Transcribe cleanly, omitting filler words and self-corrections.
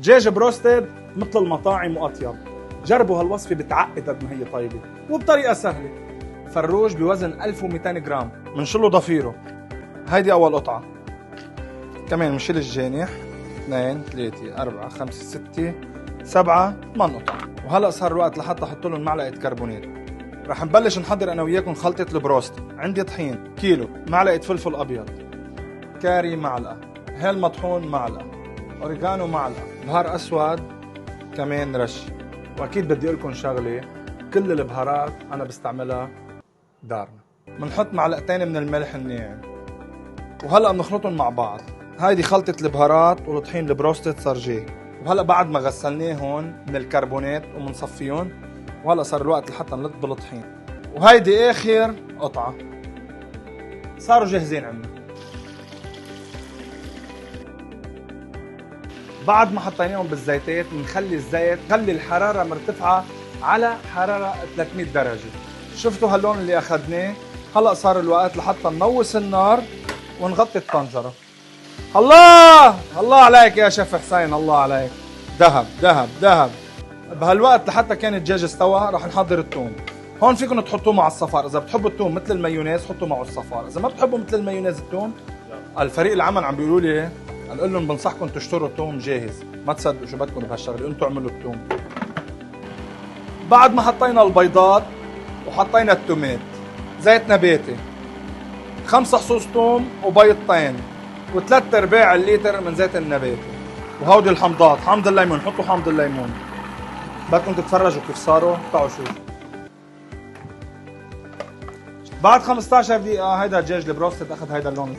دجاج بروستد مثل المطاعم واطيب. جربوا هالوصفه بتعقد قد ما هي طيبه وبطريقه سهله. فروج بوزن 1200 جرام، بنشله ضفيره. هيدي اول قطعه. كمان بنشيل الجانح. 2 3 4 5 6 7 8 قطع. وهلا صار الوقت لحتى احط لهم معلقه كربونات. رح نبلش نحضر انا وياكم خلطه البروست. عندي طحين كيلو، معلقه فلفل ابيض، كاري معلقه، هيل مطحون معلقه، اوريجانو معلقه، بهار اسود كمان رش. واكيد بدي اقول لكم شغله، كل البهارات انا بستعملها دارنا. بنحط معلقتين من الملح الناعم وهلا بنخلطهم مع بعض. هيدي خلطه البهارات والطحين البروستد صار جاهز. وهلا بعد ما غسلناهم من الكربونات ومنصفيهم، وهلا صار الوقت لحتى نلط بالطحين. وهيدي اخر قطعه، صاروا جاهزين عندنا. بعد ما حطيناهم بالزيتات بنخلي الزيت، خلي الحراره مرتفعه على حراره 300 درجه. شفتوا هاللون اللي اخذناه؟ هلا صار الوقت لحتى ننوس النار ونغطي الطنجره. الله الله عليك يا شيف حسين، الله عليك. ذهب ذهب ذهب. بهالوقت لحتى كان الدجاج استوى رح نحضر الثوم. هون فيكم تحطوه مع الصفار، اذا بتحبوا الثوم مثل المايونيز حطوا معه الصفار، اذا ما بتحبوا مثل المايونيز الثوم. الفريق العمل عم بيقولوا لي، قال لهم بنصحكم تشتروا الثوم جاهز، ما تصدقوا شو بدكم بهالشغله، انتم اعملوا الثوم. بعد ما حطينا البيضات وحطينا التومات، زيت نباتي، 5 حصوص ثوم وبيضتين، و3 ارباع الليتر من زيت النباتي، وهودي الحمضات، حامض الليمون، حطوا حامض الليمون. بدكم تتفرجوا كيف صاروا، تعالوا شوفوا. بعد 15 دقيقة هيدا الدجاج البروستد اخذ هيدا اللون.